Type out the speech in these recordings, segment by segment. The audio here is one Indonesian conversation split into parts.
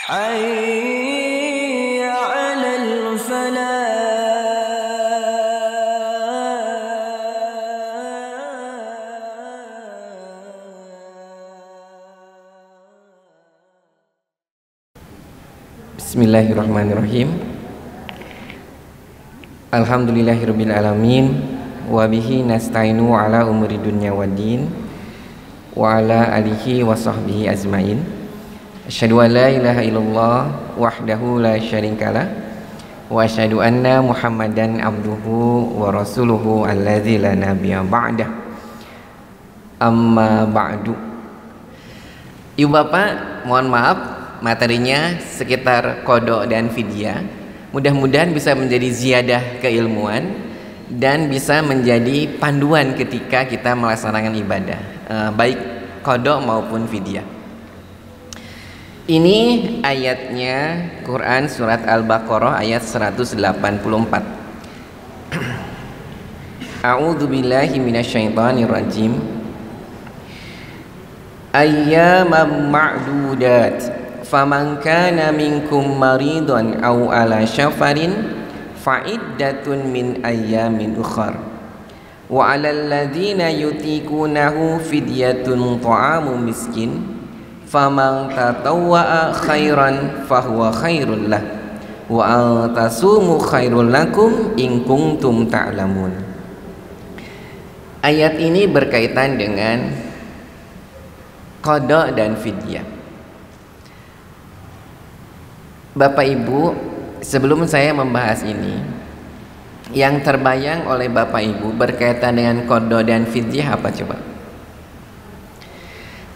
حي على Bismillahirrahmanirrahim. Alhamdulillahirabbil alamin wa bihi nasta'inu ala umuri dunya waddin wa ala alihi wa sahbihi ajmain. Asyhadu an la ilaha illallah wahdahu la syarikalah wa asyhadu anna Muhammadan abduhu wa rasuluhu alladzi la nabiyya ba'dah. Amma ba'du. Ibu bapak, mohon maaf materinya sekitar qada dan fidyah. Mudah-mudahan bisa menjadi ziyadah keilmuan dan bisa menjadi panduan ketika kita melaksanakan ibadah, baik qada maupun fidyah. Ini ayatnya Quran surat Al-Baqarah ayat 184. A'udzu billahi minasyaitonir rajim. Ayyaman ma'dudat faman kana minkum maridun aw ala syafarin fa'iddatun min ayyamin ukhar wa 'alal ladzina yutiqunahu fidyatun ta'amu miskin faman tatawwa'a khairan fahuwa khairul lah wa an tasumu khairul lakum in kuntum ta'lamun. Ayat ini berkaitan dengan qada dan fidyah. Bapak Ibu, sebelum saya membahas ini, yang terbayang oleh Bapak Ibu berkaitan dengan qada dan fidyah apa coba?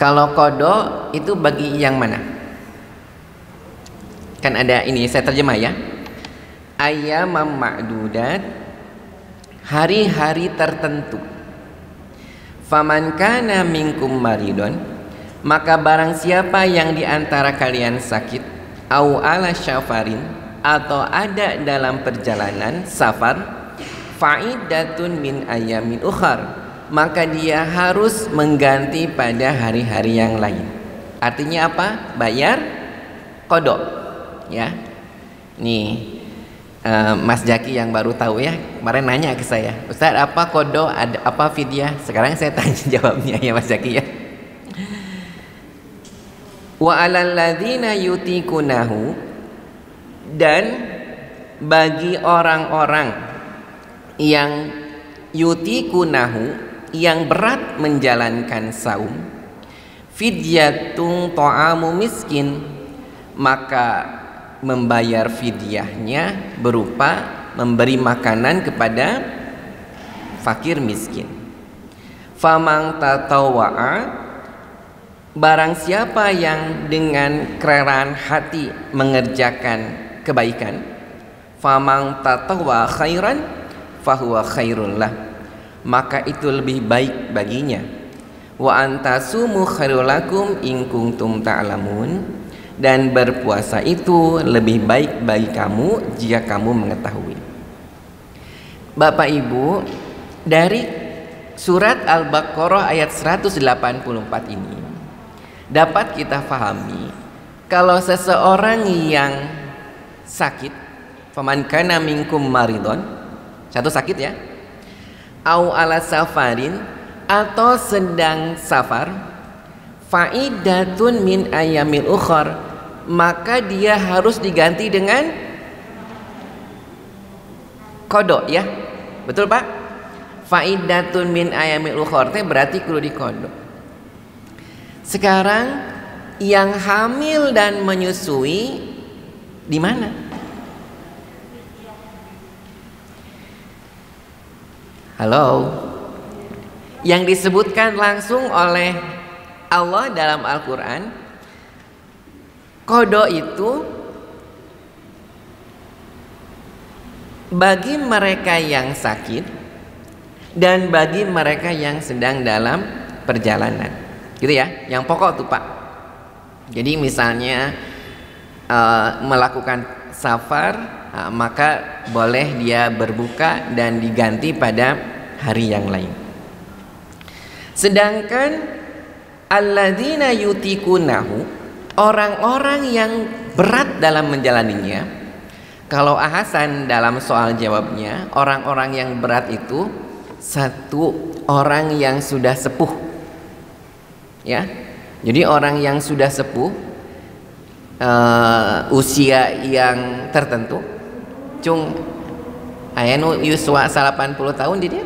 Kalau qada itu bagi yang mana? Kan ada ini, saya terjemah ya. Ayyamam ma'dudat, hari-hari tertentu. Faman kana minkum maridun, maka barang siapa yang di antara kalian sakit, au ala syafarin, atau ada dalam perjalanan safar, fa'iddatun min ayyamin ukhar, maka dia harus mengganti pada hari-hari yang lain. Artinya apa? Bayar qada ya. Nih Mas Jaki yang baru tahu ya, kemarin nanya ke saya, Ustaz apa qada, ada apa fidyah? Sekarang saya tanya jawabnya ya Mas Jaki ya. Wa 'alal ladzina yutiqunahu, dan bagi orang-orang yang yutiqunahu, yang berat menjalankan saum, fidyatun ta'amu miskin, maka membayar fidyahnya berupa memberi makanan kepada fakir miskin. Faman tatawwa'a, barang siapa yang dengan kerelaan hati mengerjakan kebaikan, faman tatawwa khairan fahuwa khairul lah, maka itu lebih baik baginya. Wa antasumu khairul lakum in kuntum ta'lamun, dan berpuasa itu lebih baik bagi kamu jika kamu mengetahui. Bapak Ibu, dari surat Al-Baqarah ayat 184 ini dapat kita pahami kalau seseorang yang sakit, faman kana minkum maridun, satu sakit ya, au ala safarin, atau sedang safar, faidatun min ayyamil ukhar, maka dia harus diganti dengan qada ya. Betul Pak? Faidatun min ayyamil ukhar itu berarti kudu di qada. Sekarang yang hamil dan menyusui di mana? Halo. Yang disebutkan langsung oleh Allah dalam Al-Quran, qada itu bagi mereka yang sakit dan bagi mereka yang sedang dalam perjalanan, gitu ya, yang pokok tuh Pak. Jadi misalnya melakukan safar, maka boleh dia berbuka dan diganti pada hari yang lain. Sedangkan alladzina yutiqunahu, orang-orang yang berat dalam menjalaninya, kalau Hasan dalam soal jawabnya, orang-orang yang berat itu satu orang yang sudah sepuh, ya. Jadi orang yang sudah sepuh, usia yang tertentu, cung ayanu yuswa 80 tahun di dia.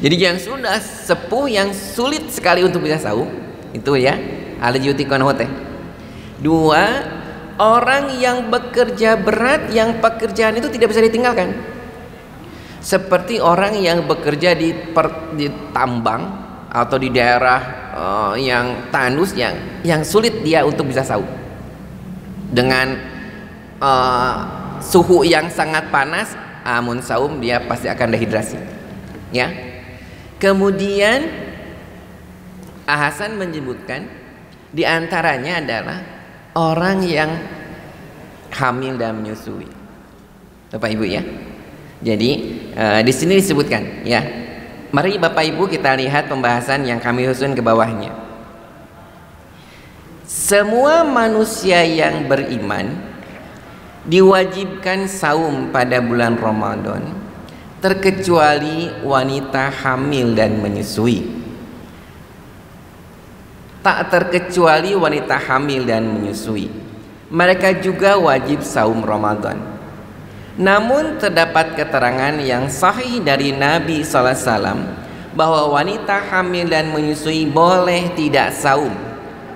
Jadi yang sudah sepuh, yang sulit sekali untuk bisa saum, itu ya alajutikon hote. Dua, orang yang bekerja berat, yang pekerjaan itu tidak bisa ditinggalkan, seperti orang yang bekerja di tambang atau di daerah yang tandus, yang sulit dia untuk bisa saum dengan suhu yang sangat panas. Amun saum dia pasti akan dehidrasi, ya. Kemudian Hasan menyebutkan di antaranya adalah orang yang hamil dan menyusui, Bapak Ibu ya. Jadi di sini disebutkan, ya. Mari Bapak Ibu kita lihat pembahasan yang kami susun ke bawahnya. Semua manusia yang beriman diwajibkan saum pada bulan Ramadan, terkecuali wanita hamil dan menyusui. Tak terkecuali wanita hamil dan menyusui, mereka juga wajib saum Ramadan. Namun terdapat keterangan yang sahih dari Nabi SAW bahwa wanita hamil dan menyusui boleh tidak saum,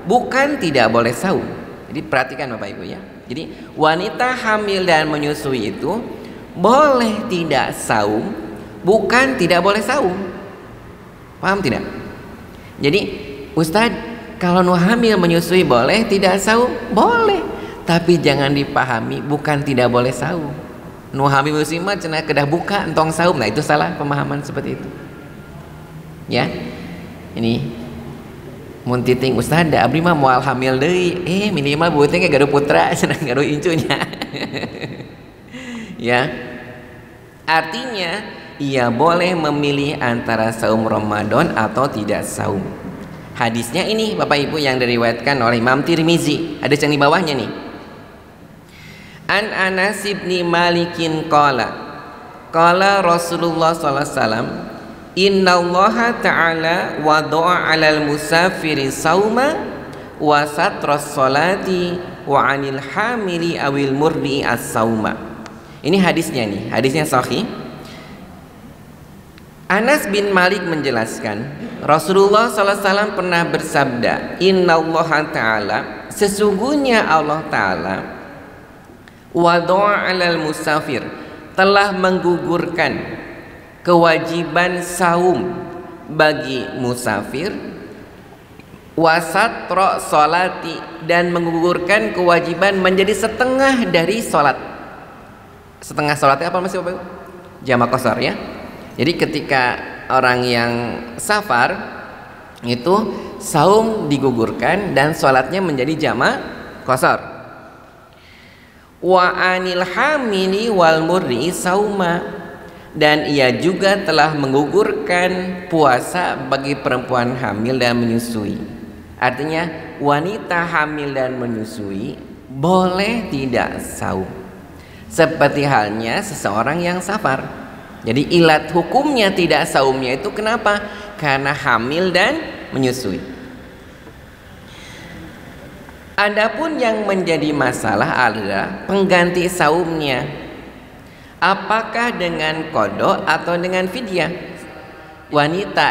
bukan tidak boleh saum. Jadi perhatikan Bapak Ibu ya. Jadi wanita hamil dan menyusui itu boleh tidak saum, bukan tidak boleh saum. Paham tidak? Jadi Ustadz, kalau nu hamil menyusui boleh tidak saum? Boleh, tapi jangan dipahami bukan tidak boleh saum. Nu hamil menyusui mah cenah kedah buka entong saum. Nah itu salah pemahaman seperti itu. Ya, ini mun titing Ustaz da abdi mah moal hamil deui, minimal beuteung ge gaduh putra cenah gaduh incunya. Ya. Artinya ia boleh memilih antara saum Ramadan atau tidak saum. Hadisnya ini Bapak Ibu yang diriwayatkan oleh Imam Tirmizi. Hadis yang di bawahnya nih. An Anas bin Malikin qala Rasulullah sallallahu alaihi wasallam, innallaha ta'ala wada'a 'alal musafiri sauma wa satras salati wa 'anil hamili awil murdi as-sauma. Ini hadisnya nih, hadisnya sahih. Anas bin Malik menjelaskan, Rasulullah SAW pernah bersabda, innallaha ta'ala, sesungguhnya Allah Ta'ala, wada'a 'alal musafir, telah menggugurkan kewajiban saum bagi musafir, wasatro solati, dan menggugurkan kewajiban menjadi setengah dari solat. Setengah solatnya apa masih Bapak? Jamak qasar ya. Jadi ketika orang yang safar itu saum digugurkan dan solatnya menjadi jamak qasar. Wa anil hamili wal murri sauma, dan ia juga telah menggugurkan puasa bagi perempuan hamil dan menyusui. Artinya wanita hamil dan menyusui boleh tidak saum, seperti halnya seseorang yang safar. Jadi ilat hukumnya tidak saumnya itu kenapa? Karena hamil dan menyusui. Adapun yang menjadi masalah adalah pengganti saumnya. Apakah dengan qada atau dengan fidyah? Wanita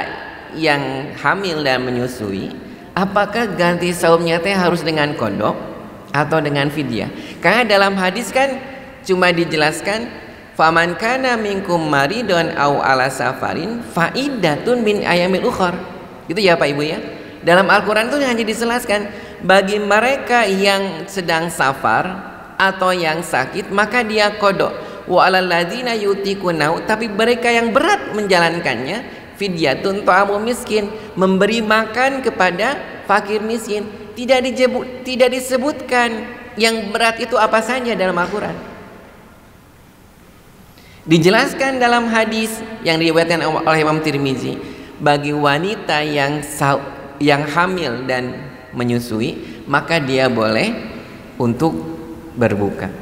yang hamil dan menyusui, apakah ganti saumnya teh harus dengan qada atau dengan fidyah? Karena dalam hadis kan cuma dijelaskan faman kana minkum maridun au ala safarin faidatun min ayamil ukhar. Gitu ya Pak Ibu ya. Dalam Al-Qur'an itu hanya dijelaskan bagi mereka yang sedang safar atau yang sakit maka dia qada. Wa alal ladzina yutiqunau, tapi mereka yang berat menjalankannya fidyatun ta'amu miskin, memberi makan kepada fakir miskin. Tidak disebutkan yang berat itu apa saja dalam Al-Qur'an. Dijelaskan dalam hadis yang diriwayatkan oleh Imam Tirmizi, bagi wanita yang hamil dan menyusui, maka dia boleh untuk berbuka.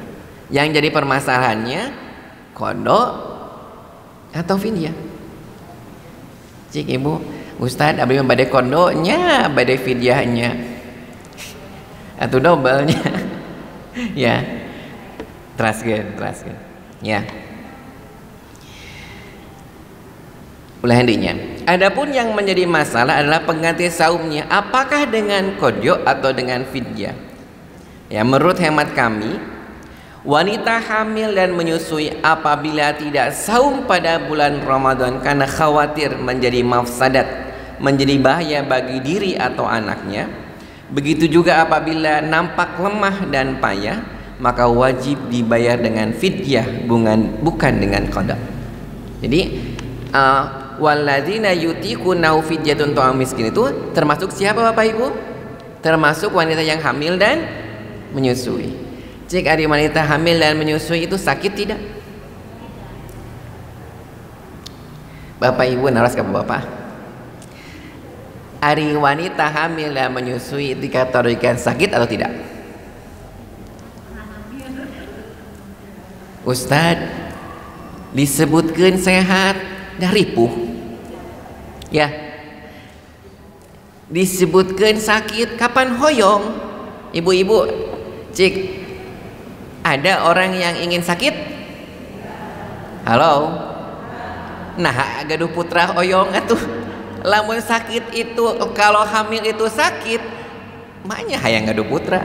Yang jadi permasalahannya qada atau fidyah. Cik ibu, Ustaz, abdi bade qadanya, bade fidyahnya, atau doublenya. Ya, teraskeun. Ya. Ulah hendinya. Adapun yang menjadi masalah adalah pengganti saumnya, apakah dengan qada atau dengan fidyah? Ya, menurut hemat kami, wanita hamil dan menyusui apabila tidak saum pada bulan Ramadan karena khawatir menjadi mafsadat, menjadi bahaya bagi diri atau anaknya, begitu juga apabila nampak lemah dan payah, maka wajib dibayar dengan fidyah, bukan dengan qada. Jadi walladzina yutiqunahu fidyatun ta'am miskin itu termasuk siapa Bapak Ibu? Termasuk wanita yang hamil dan menyusui. Cik ari wanita hamil dan menyusui itu sakit tidak? Bapak Ibu naras ke Bapak. Ari wanita hamil dan menyusui dikategorikan sakit atau tidak? Ustadz, disebutkan sehat dah ripuh. Ya, disebutkan sakit kapan hoyong. Ibu-ibu, cik, ada orang yang ingin sakit? Halo? Nah, gaduh putra hoyong atuh. Lamun sakit itu, kalau hamil itu sakit, maknya hayang gaduh putra.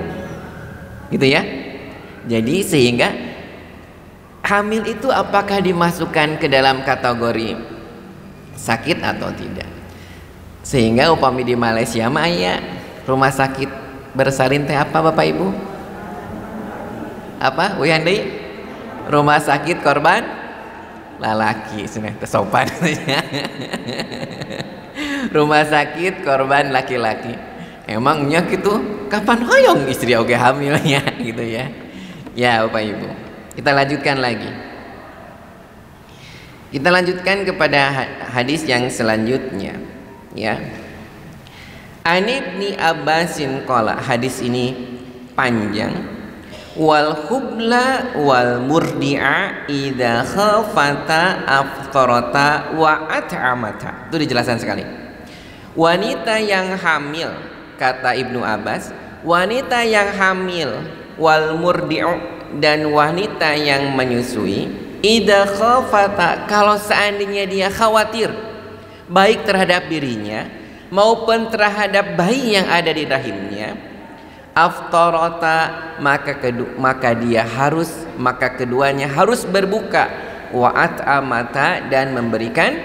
Gitu ya. Jadi sehingga hamil itu apakah dimasukkan ke dalam kategori sakit atau tidak? Sehingga upami di Malaysia mah aya rumah sakit bersalin teh apa Bapak Ibu? Apa? Wiyandi? Rumah sakit korban lalaki, cenah teh sopan. Rumah sakit korban laki-laki. Emangnya gitu kapan hoyong istri oge hamilnya gitu ya. Ya Bapak Ibu. Kita lanjutkan lagi. Kita lanjutkan kepada hadis yang selanjutnya, ya. An Ibni Abbasin qala, hadis ini panjang. Wal hubla wal murdi'a idza khafata aftarata wa at'amata. Itu dijelaskan sekali. Wanita yang hamil, kata Ibnu Abbas, wanita yang hamil wal murdi'u dan wanita yang menyusui, idza khafata, kalau seandainya dia khawatir baik terhadap dirinya maupun terhadap bayi yang ada di rahimnya, aftarata, maka keduanya harus berbuka, wa at'amata, dan memberikan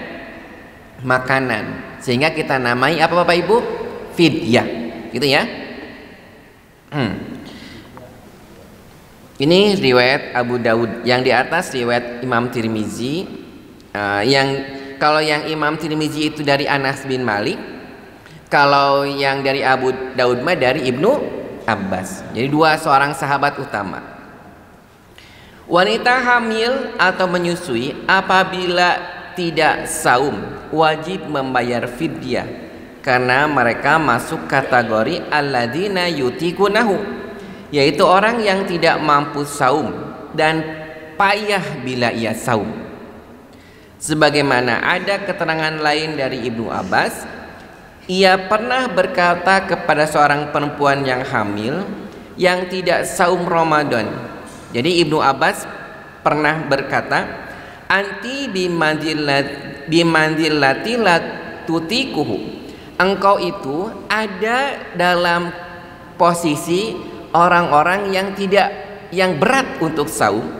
makanan, sehingga kita namai apa Bapak Ibu? Fidyah, gitu ya. Ini riwayat Abu Daud, yang di atas riwayat Imam Tirmizi. Kalau yang Imam Tirmizi itu dari Anas bin Malik, kalau yang dari Abu Daud mah dari Ibnu Abbas. Jadi seorang sahabat utama. Wanita hamil atau menyusui apabila tidak saum wajib membayar fidyah, karena mereka masuk kategori alladzina yutiqunahu, yaitu orang yang tidak mampu saum dan payah bila ia saum. Sebagaimana ada keterangan lain dari Ibnu Abbas, ia pernah berkata kepada seorang perempuan yang hamil yang tidak saum Ramadan. Jadi Ibnu Abbas pernah berkata, anti bimandillati la tutikuhu, engkau itu ada dalam posisi orang-orang yang berat untuk saum.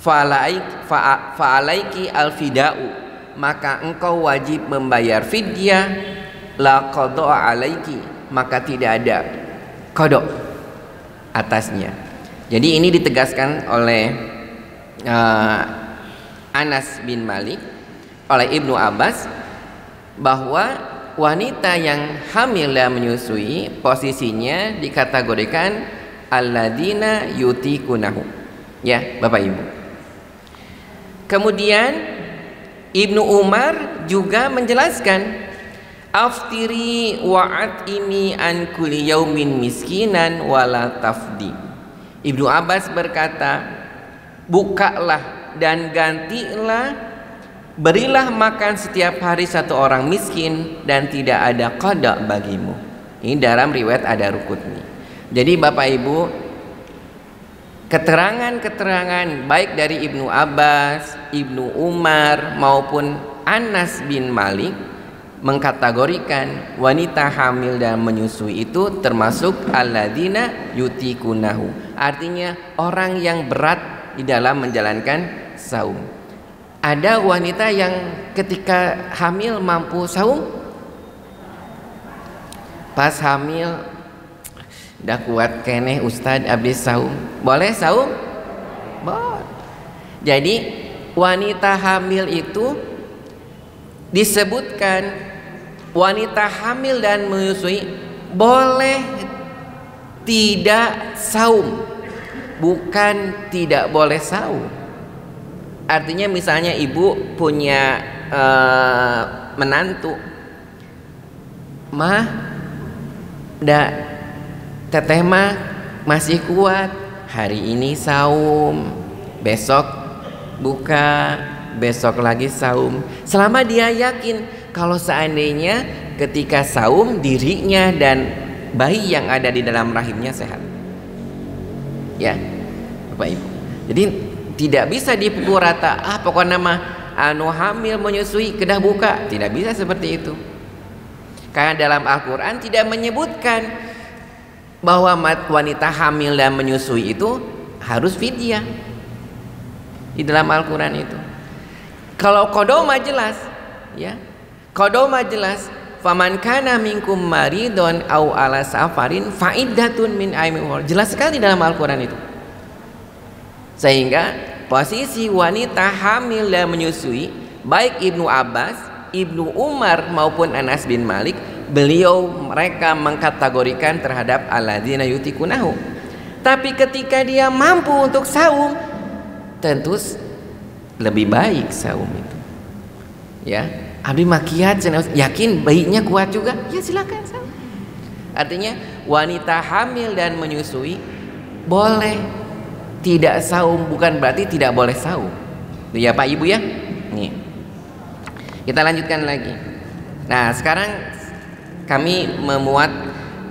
Fa'alaiki al-fida'u, maka engkau wajib membayar fidyah. La qada'a alaiki, maka tidak ada qada atasnya. Jadi ini ditegaskan oleh Anas bin Malik, oleh Ibnu Abbas, bahwa wanita yang hamil dan menyusui posisinya dikategorikan alladzina yutiqunahu. Ya, Bapak Ibu. Kemudian Ibnu Umar juga menjelaskan Aftiri wa'at ini an kulli yaumin miskinan wala tafdi. Ibnu Abbas berkata, bukalah dan gantilah, berilah makan setiap hari satu orang miskin dan tidak ada qada bagimu. Ini dalam riwayat ada Rukutni. Jadi Bapak Ibu, keterangan-keterangan baik dari Ibnu Abbas, Ibnu Umar maupun Anas bin Malik mengkategorikan wanita hamil dan menyusui itu termasuk alladzina yutikunahu. Artinya orang yang berat di dalam menjalankan saum. Ada wanita yang ketika hamil mampu saum, pas hamil udah kuat keneh Ustadz abis saum, boleh saum? Boleh. Jadi wanita hamil itu disebutkan wanita hamil dan menyusui boleh tidak saum, bukan tidak boleh saum. Artinya misalnya ibu punya menantu, mah teteh mah masih kuat, hari ini saum, besok buka, besok lagi saum. Selama dia yakin kalau seandainya ketika saum dirinya dan bayi yang ada di dalam rahimnya sehat, ya Bapak Ibu. Jadi tidak bisa dipukul rata, pokoknya mah anu hamil menyusui kedah buka, tidak bisa seperti itu. Karena dalam Al-Quran tidak menyebutkan bahwa wanita hamil dan menyusui itu harus fidyah di dalam Al-Quran itu. Kalau qada mah jelas, ya. Qada mah jelas, faman kana minkum maridon au ala safarin faiddatun min ayyamin ukhra. Jelas sekali dalam Al-Quran itu. Sehingga posisi wanita hamil dan menyusui, baik Ibnu Abbas, Ibnu Umar maupun Anas bin Malik, mereka mengkategorikan terhadap alladzina yutikunahu. Tapi ketika dia mampu untuk saum, tentu lebih baik saum itu. Ya, abdi makiat yakin bayinya kuat juga, ya silakan saum. Artinya wanita hamil dan menyusui boleh tidak saum, bukan berarti tidak boleh saum. Ya Pak Ibu ya. Nih. Kita lanjutkan lagi. Nah, sekarang kami memuat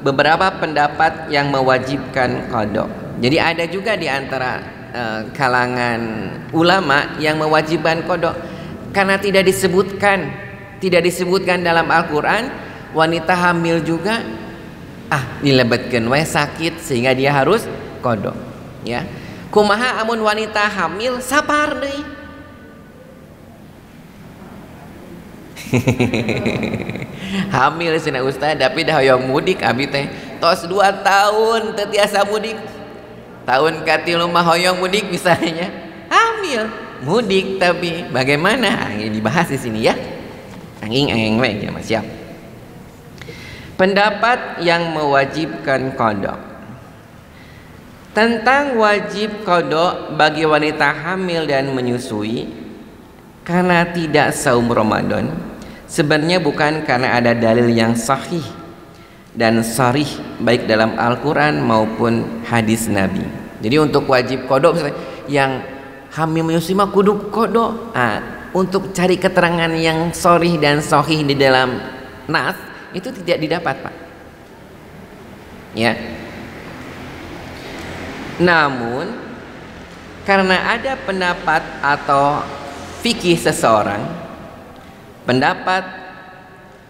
beberapa pendapat yang mewajibkan qada. Jadi ada juga di antara kalangan ulama yang mewajibkan qada karena tidak disebutkan dalam Al-Qur'an wanita hamil juga dilebetkeun we sakit sehingga dia harus qada, ya. Kumaha amun wanita hamil sapar deui. Hamil cenah Ustaz, tapi dah hoyong mudik abi teh tos 2 tahun teu tiasa mudik. Tahun katilu mah hoyong mudik misalnya. Hamil, mudik tapi bagaimana? Ini dibahas di sini ya. Anging we ya Mas, siap. Pendapat yang mewajibkan qada. Tentang wajib qada bagi wanita hamil dan menyusui karena tidak saum Ramadan, sebenarnya bukan karena ada dalil yang sahih dan sharih baik dalam Al-Quran maupun hadis Nabi. Jadi untuk wajib qada misalnya yang hamil menyusui mah kudu qada. Untuk cari keterangan yang sharih dan sahih di dalam nas itu tidak didapat, Pak. Ya. Namun karena ada pendapat atau fikih seseorang, pendapat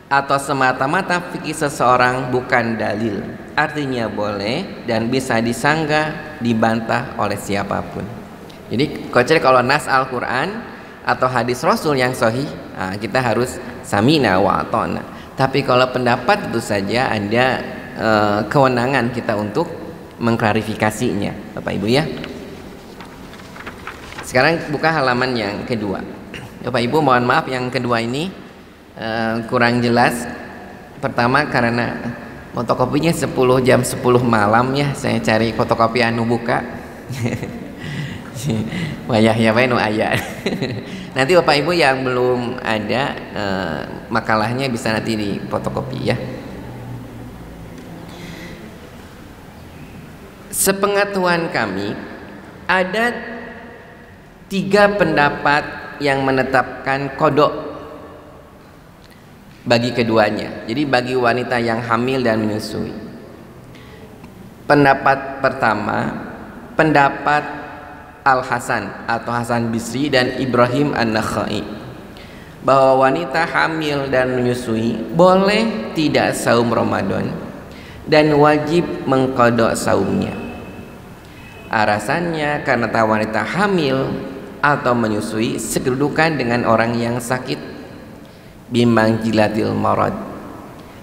atau semata-mata fikih seseorang bukan dalil, artinya boleh dan bisa disanggah, dibantah oleh siapapun. Jadi kalau nas Al-Quran atau hadis Rasul yang sahih, kita harus samina wa ata'na. Tapi kalau pendapat tentu saja ada kewenangan kita untuk mengklarifikasinya, Bapak Ibu ya. Sekarang buka halaman yang kedua. Bapak Ibu mohon maaf yang kedua ini kurang jelas. Pertama karena fotokopinya 10 jam 10 malam ya, saya cari fotokopi anu buka. Wayah ya nu aya. Nanti Bapak Ibu yang belum ada makalahnya bisa nanti di fotokopi ya. Sepengetahuan kami ada 3 pendapat yang menetapkan kodok bagi keduanya. Jadi bagi wanita yang hamil dan menyusui. Pendapat pertama, pendapat Al-Hasan atau Hasan Bisri dan Ibrahim An-Nakhai, bahwa wanita hamil dan menyusui boleh tidak saum Ramadan dan wajib mengqadha saumnya. Alasannya karena wanita hamil atau menyusui sekedudukan dengan orang yang sakit, bimangjilatil marad.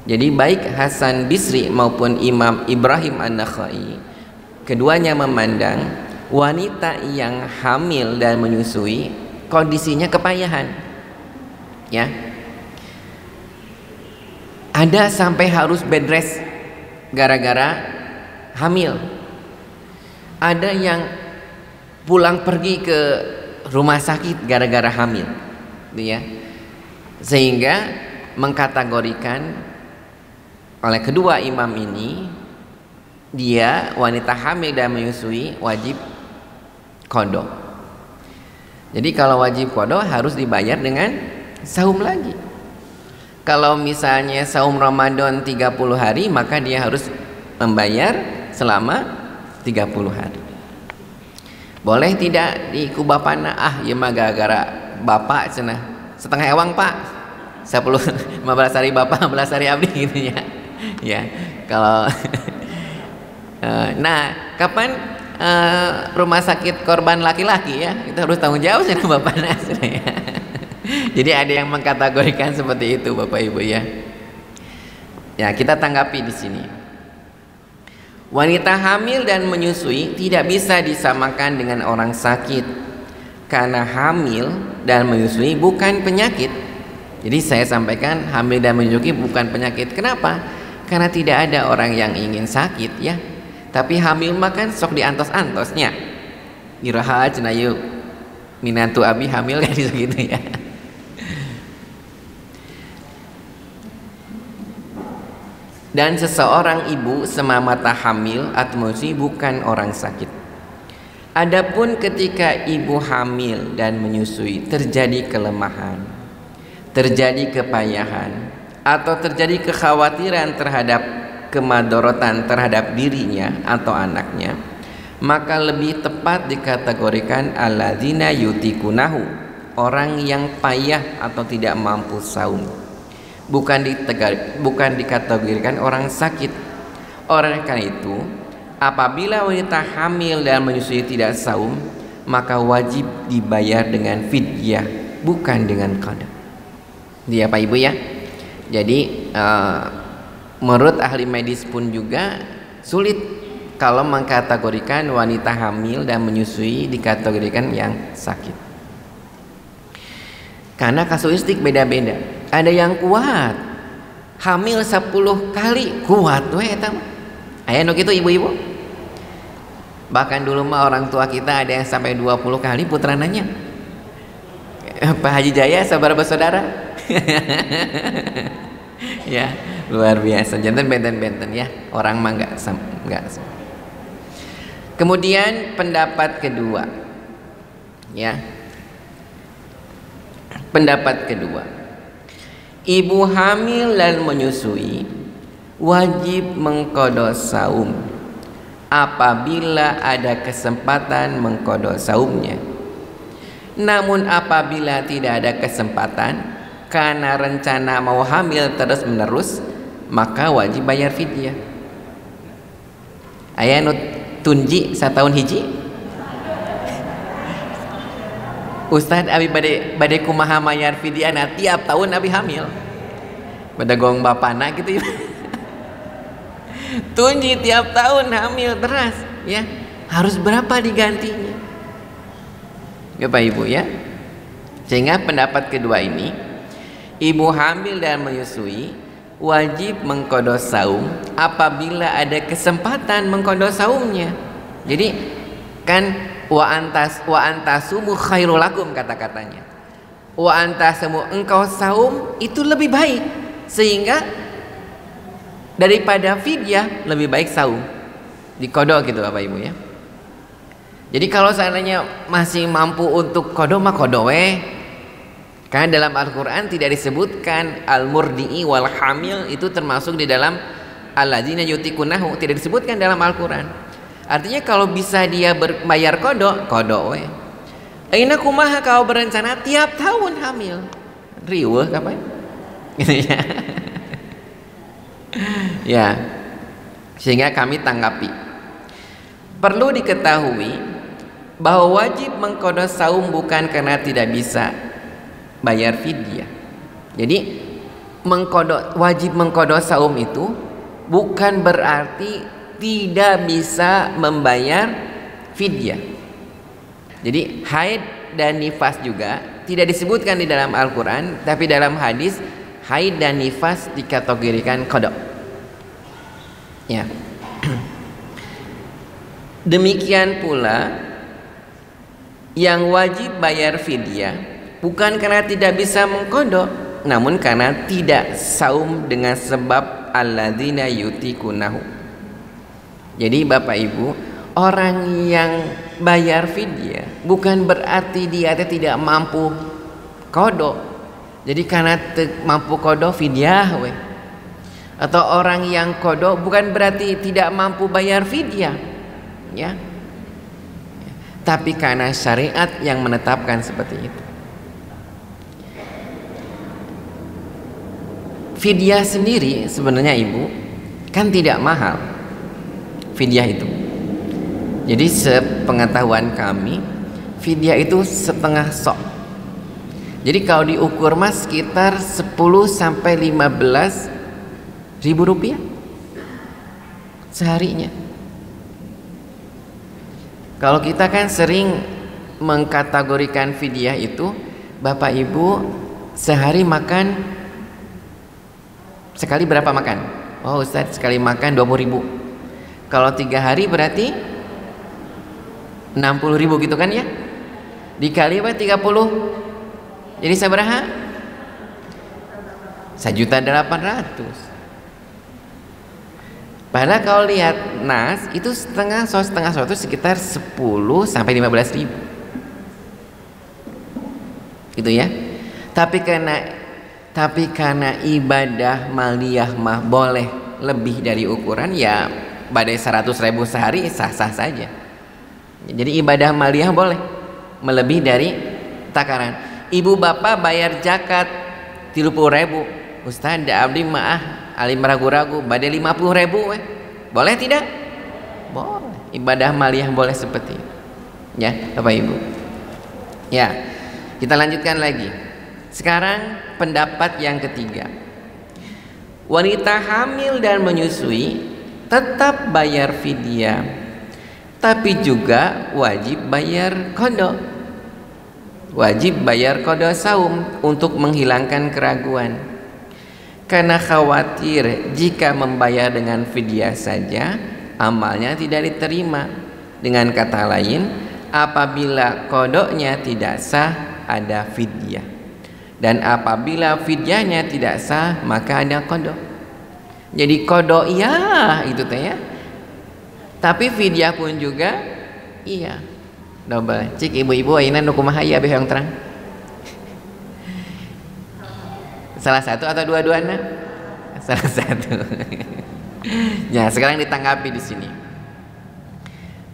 Jadi baik Hasan Bisri maupun Imam Ibrahim An-Nakhai, keduanya memandang wanita yang hamil dan menyusui kondisinya kepayahan, ya. Ada sampai harus bed rest gara-gara hamil. Ada yang pulang pergi ke rumah sakit gara-gara hamil, ya. Sehingga mengkategorikan oleh kedua imam ini, dia wanita hamil dan menyusui wajib qadha. Jadi kalau wajib qadha harus dibayar dengan saum lagi. Kalau misalnya saum Ramadan 30 hari, maka dia harus membayar selama 30 hari. Boleh tidak di kubapana? Ya mah gara-gara bapak cenah setengah ewang pak, 15 hari bapak 15 hari abdi gitu ya. Ya kalau nah kapan rumah sakit korban laki-laki ya, kita harus tanggung jawab sama bapaknya ya. Jadi ada yang mengkategorikan seperti itu Bapak Ibu ya. Ya kita tanggapi di sini. Wanita hamil dan menyusui tidak bisa disamakan dengan orang sakit, karena hamil dan menyusui bukan penyakit. Jadi saya sampaikan hamil dan menyusui bukan penyakit. Kenapa? Karena tidak ada orang yang ingin sakit ya. Tapi hamil makan sok diantos-antosnya. Iraha cenah yeuh minantu abi hamil kan gitu ya. Dan seseorang ibu semamata hamil atau menyusui bukan orang sakit. Adapun ketika ibu hamil dan menyusui terjadi kelemahan, terjadi kepayahan, atau terjadi kekhawatiran terhadap kemadorotan terhadap dirinya atau anaknya, maka lebih tepat dikategorikan alladzina yutikunahu, orang yang payah atau tidak mampu saum. Bukan dikategorikan orang sakit. Oleh karena itu, apabila wanita hamil dan menyusui tidak saum, maka wajib dibayar dengan fidyah, bukan dengan qada. Dia Pak Ibu ya. Jadi menurut ahli medis pun juga sulit kalau mengkategorikan wanita hamil dan menyusui dikategorikan yang sakit. Karena kasuistik beda-beda. Ada yang kuat, hamil 10 kali kuat we eta mah. Aya nu kitu ibu-ibu. Bahkan dulu mah orang tua kita ada yang sampai 20 kali putra nanya. Pak Haji Jaya sabar bersaudara. Ya, luar biasa. Jantan benten-benten ya. Orang mah enggak. Kemudian pendapat kedua. Ya. Pendapat kedua. Ibu hamil dan menyusui wajib mengqadha saum apabila ada kesempatan mengqadha saumnya. Namun apabila tidak ada kesempatan karena rencana mau hamil terus menerus, maka wajib bayar fidyah. Aya nu tunji satahun hiji. Ustad abi bade kumaha mayar fidyah tiap tahun abi hamil. Bada gong bapana gitu ya. Tunji tiap tahun hamil terus ya. Harus berapa digantinya? Bapak Ibu ya. Sehingga pendapat kedua ini, ibu hamil dan menyusui wajib mengqadha saum apabila ada kesempatan mengqadha saumnya. Jadi Kan wa antasumu khairul lakum kata-katanya. Wa antasumu, engkau saum itu lebih baik, sehingga daripada fidyah lebih baik saum. Dikodok gitu Bapak Ibu ya. Jadi kalau seandainya masih mampu untuk kodok mah kodok weh. Karena dalam Al-Quran tidak disebutkan al-murdi'i wal hamil itu termasuk di dalam alladzina yutikunahu, tidak disebutkan dalam Al-Quran. Artinya kalau bisa dia bayar kodok weh. Aina kumaha kau berencana tiap tahun hamil. Riweuh kapan? Gitu ya. Ya. Sehingga kami tanggapi. Perlu diketahui bahwa wajib mengkodok saum bukan karena tidak bisa bayar fidyah. Jadi wajib mengkodok saum itu bukan berarti tidak bisa membayar fidyah. Jadi haid dan nifas juga tidak disebutkan di dalam Al-Quran, tapi dalam hadis haid dan nifas dikategorikan kodok. Ya. Demikian pula yang wajib bayar fidyah bukan karena tidak bisa mengkodok, namun karena tidak saum dengan sebab alladzina yutikunahu. Jadi Bapak Ibu, orang yang bayar fidyah bukan berarti dia tidak mampu kodok. Jadi karena mampu kodok fidyah weh. Atau orang yang kodok bukan berarti tidak mampu bayar fidyah, ya. Tapi karena syariat yang menetapkan seperti itu. Fidyah sendiri sebenarnya Ibu kan tidak mahal. Fidyah itu. Jadi sepengetahuan kami, fidyah itu setengah sok. Jadi kalau diukur mas sekitar 10 sampai 15 ribu rupiah seharinya. Kalau kita kan sering mengkategorikan fidyah itu, Bapak Ibu sehari makan sekali berapa makan? Oh Ustaz, sekali makan 20.000. Kalau 3 hari berarti 60.000 gitu kan ya? Dikali 30, jadi sabaraha? 1.800.000. Padahal kalau lihat nas itu setengah so itu sekitar 10 sampai 15.000. Gitu ya. Tapi karena ibadah maliyah mah boleh lebih dari ukuran, ya badai 100.000 sehari sah-sah saja. Jadi ibadah maliyah boleh melebihi dari takaran. Ibu bapak bayar zakat 30.000, Ustaz da abdi maah alim ragu-ragu badai 50.000 weh. Boleh tidak? Boleh. Ibadah maliyah boleh seperti itu. Ya, Bapak Ibu. Ya, kita lanjutkan lagi. Sekarang pendapat yang ketiga. Wanita hamil dan menyusui tetap bayar fidyah, tapi juga wajib bayar qada. Wajib bayar qada saum untuk menghilangkan keraguan. Karena khawatir jika membayar dengan fidyah saja amalnya tidak diterima. Dengan kata lain, apabila qadanya tidak sah ada fidyah. Dan apabila fidyahnya tidak sah maka ada qada. Jadi qada iya itu teh ya. Tapi fidyah pun juga iya. Double. Cik ibu-ibu ayeuna nu kumaha ieu yang terang? Salah satu atau dua-duanya? Salah satu. Ya, sekarang ditanggapi di sini.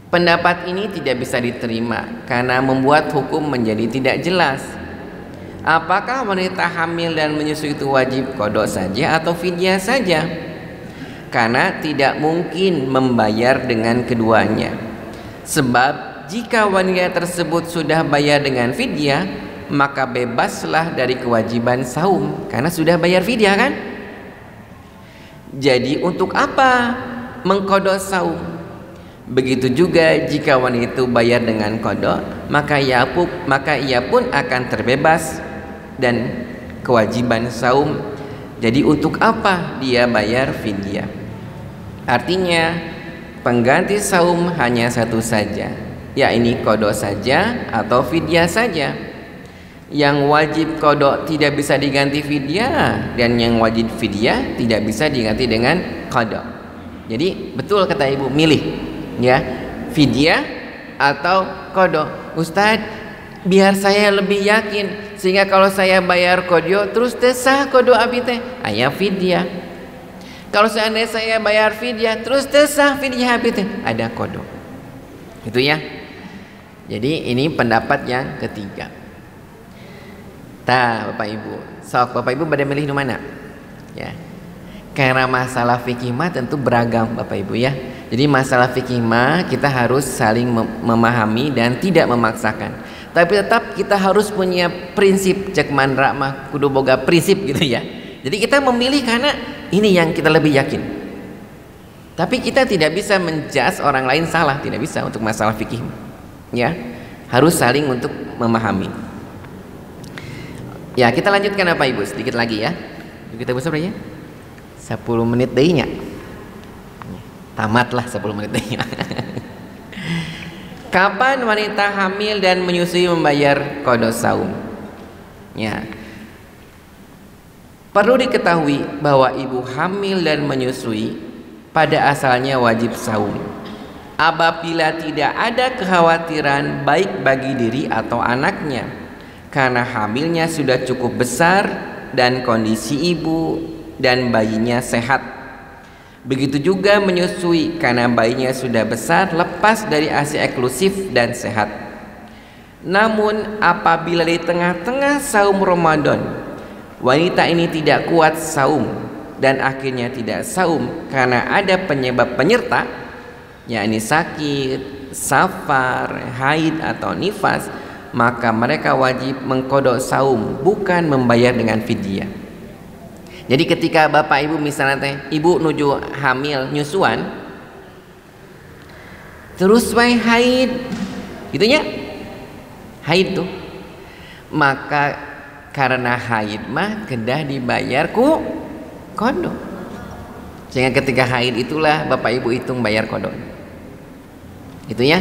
Pendapat ini tidak bisa diterima karena membuat hukum menjadi tidak jelas. Apakah wanita hamil dan menyusui itu wajib qada saja atau fidyah saja? Karena tidak mungkin membayar dengan keduanya. Sebab jika wanita tersebut sudah bayar dengan fidyah, maka bebaslah dari kewajiban saum karena sudah bayar fidyah kan? Jadi untuk apa mengqada saum? Begitu juga jika wanita itu bayar dengan qada, maka ia pun akan terbebas dan kewajiban saum. Jadi untuk apa dia bayar fidyah? Artinya pengganti saum hanya satu saja, ya ini qada saja atau fidyah saja. Yang wajib qada tidak bisa diganti fidyah, dan yang wajib fidyah tidak bisa diganti dengan qada. Jadi betul kata ibu, milih ya, fidyah atau qada. Ustaz, biar saya lebih yakin, sehingga kalau saya bayar qada terus tesah qada abi teh aya fidyah. Kalau seandainya saya bayar fidyah terus tesah fidyah abi teh ada qada. Itu ya. Jadi ini pendapat yang ketiga. Bapak Ibu, sok Bapak Ibu pada milih di mana? Ya. Karena masalah fikih mah tentu beragam Bapak Ibu ya. Jadi masalah fikih mah kita harus saling memahami dan tidak memaksakan. Tapi tetap kita harus punya prinsip, cek mandra mah kudu boga prinsip gitu ya. Jadi kita memilih karena ini yang kita lebih yakin. Tapi kita tidak bisa menjudge orang lain salah, tidak bisa untuk masalah fikih. Ya, harus saling untuk memahami. Ya, kita lanjutkan apa Ibu sedikit lagi ya. Kita bisa berapa ya? 10 menit dehnya. Tamatlah 10 menit dehnya. Kapan wanita hamil dan menyusui membayar qada saum? Ya. Perlu diketahui bahwa ibu hamil dan menyusui pada asalnya wajib saum apabila tidak ada kekhawatiran baik bagi diri atau anaknya, karena hamilnya sudah cukup besar dan kondisi ibu dan bayinya sehat. Begitu juga menyusui karena bayinya sudah besar, lepas dari ASI eksklusif dan sehat. Namun apabila di tengah-tengah saum Ramadan wanita ini tidak kuat saum dan akhirnya tidak saum karena ada penyebab penyerta, yakni sakit, safar, haid atau nifas, maka mereka wajib mengqada saum, bukan membayar dengan fidyah. Jadi ketika bapak ibu misalnya teh ibu nuju hamil nyusuan terus wae haid gitunya, haid tuh, maka karena haid mah kedah dibayar ku qada. Sehingga ketika haid itulah bapak ibu hitung bayar qada. Gitu ya.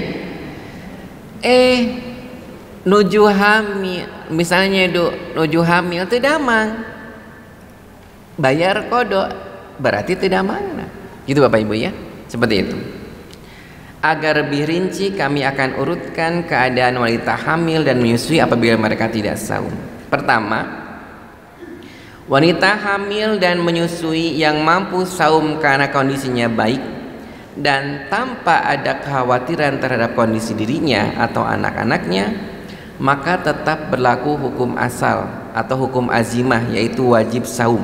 Nuju hamil misalnya nuju hamil teu damang, bayar qada berarti teu damangna. Gitu bapak ibu ya. Seperti itu. Agar lebih rinci kami akan urutkan keadaan wanita hamil dan menyusui apabila mereka tidak saum. Pertama, wanita hamil dan menyusui yang mampu saum karena kondisinya baik dan tanpa ada kekhawatiran terhadap kondisi dirinya atau anak-anaknya, maka tetap berlaku hukum asal atau hukum azimah, yaitu wajib saum.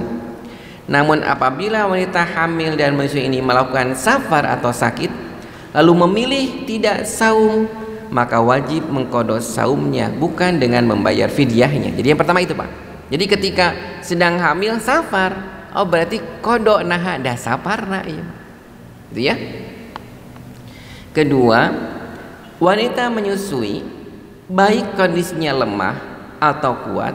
Namun apabila wanita hamil dan menyusui ini melakukan safar atau sakit lalu memilih tidak saum, maka wajib mengqada saumnya, bukan dengan membayar fidyahnya. Jadi yang pertama itu Pak. Jadi ketika sedang hamil safar, oh berarti qada naha dah safarna ya. Gitu ya. Kedua, wanita menyusui baik kondisinya lemah atau kuat,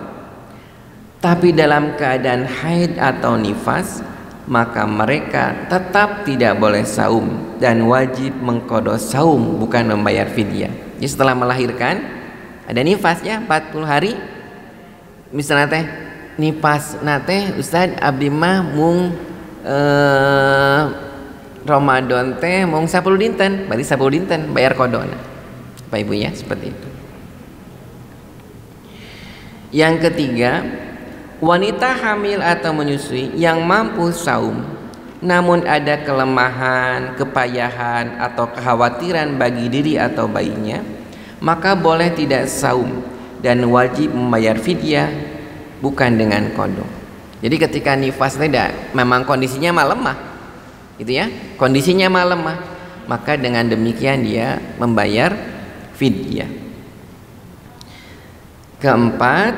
tapi dalam keadaan haid atau nifas, maka mereka tetap tidak boleh saum dan wajib mengqada saum, bukan membayar fidyah. Jadi setelah melahirkan ada nifas ya 40 hari. Misalnya teh nifas nate Ustaz abdi mah mung Ramadan teh mung 10 dinten, berarti 10 dinten bayar qadana. Bapak Ibu ya, seperti itu. Yang ketiga, wanita hamil atau menyusui yang mampu saum namun ada kelemahan, kepayahan atau kekhawatiran bagi diri atau bayinya, maka boleh tidak saum dan wajib membayar fidyah, bukan dengan qada. Jadi ketika nifas tidak memang kondisinya mah lemah, gitu ya, kondisinya mah lemah, maka dengan demikian dia membayar fidyah. Keempat,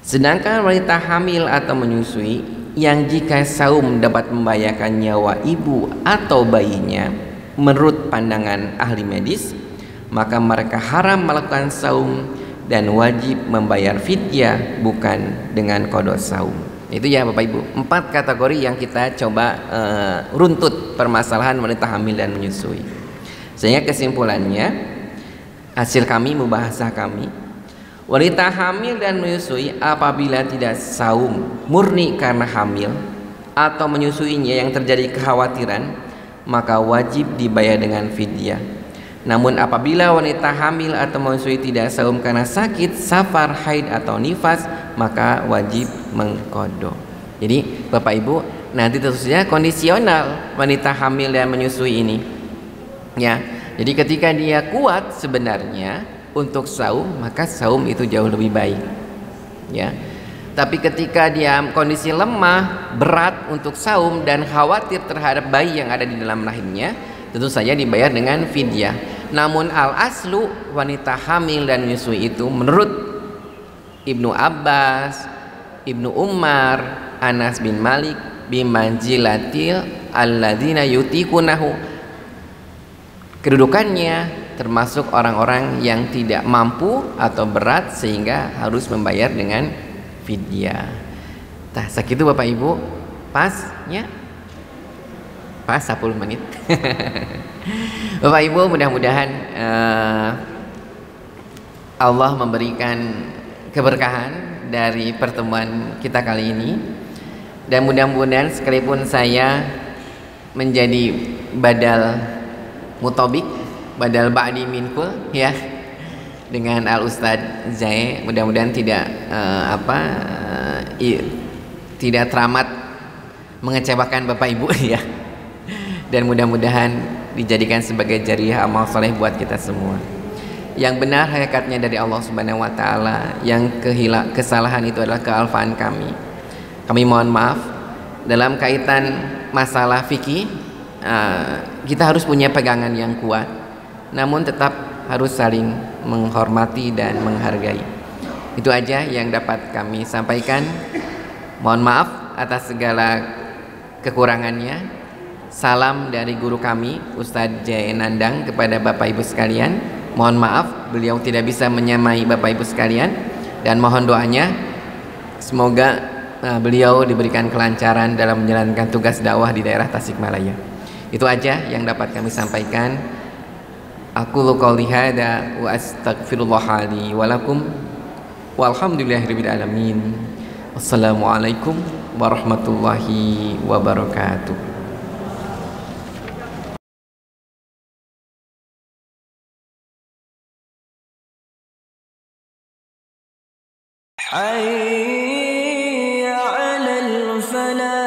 sedangkan wanita hamil atau menyusui yang jika saum dapat membahayakan nyawa ibu atau bayinya menurut pandangan ahli medis, maka mereka haram melakukan saum dan wajib membayar fidyah, bukan dengan qada saum. Itu ya Bapak Ibu, 4 kategori yang kita coba runtut permasalahan wanita hamil dan menyusui. Sehingga kesimpulannya, hasil kami, mubahasah kami, wanita hamil dan menyusui apabila tidak saum murni karena hamil atau menyusuinya yang terjadi kekhawatiran, maka wajib dibayar dengan fidyah. Namun apabila wanita hamil atau menyusui tidak saum karena sakit, safar, haid atau nifas, maka wajib mengqadha. Jadi Bapak Ibu, nanti tentunya kondisional wanita hamil dan menyusui ini. Ya. Jadi ketika dia kuat sebenarnya untuk saum, maka saum itu jauh lebih baik. Ya. Tapi ketika dia kondisi lemah, berat untuk saum dan khawatir terhadap bayi yang ada di dalam rahimnya, tentu saja dibayar dengan fidyah. Namun al-aslu wanita hamil dan menyusui itu menurut Ibnu Abbas, Ibnu Umar, Anas bin Malik bimanjilatil alladzina yutikunahu, kedudukannya termasuk orang-orang yang tidak mampu atau berat sehingga harus membayar dengan fidyah. Nah, segitu Bapak Ibu, pasnya pas 10 menit. Bapak Ibu, mudah-mudahan Allah memberikan keberkahan dari pertemuan kita kali ini, dan mudah-mudahan sekalipun saya menjadi badal mutobik, badal ba'di minkul ya, dengan Al Ustadz Zai, mudah-mudahan tidak teramat mengecewakan Bapak Ibu ya, dan mudah-mudahan dijadikan sebagai jariah amal soleh buat kita semua. Yang benar hakikatnya dari Allah Subhanahu wa taala, yang kesalahan itu adalah kealfaan kami. Kami mohon maaf. Dalam kaitan masalah fikih, kita harus punya pegangan yang kuat, namun tetap harus saling menghormati dan menghargai. Itu aja yang dapat kami sampaikan. Mohon maaf atas segala kekurangannya. Salam dari guru kami Ustadz Jai Nandang kepada Bapak Ibu sekalian. Mohon maaf beliau tidak bisa menyamai Bapak Ibu sekalian, dan mohon doanya semoga beliau diberikan kelancaran dalam menjalankan tugas dakwah di daerah Tasikmalaya. Itu aja yang dapat kami sampaikan. Aqulu qouli hadza wa astaghfirullah li wa lakum walhamdulillahirabbil alamin. Wassalamualaikum warahmatullahi wabarakatuh. حي على الفلاح.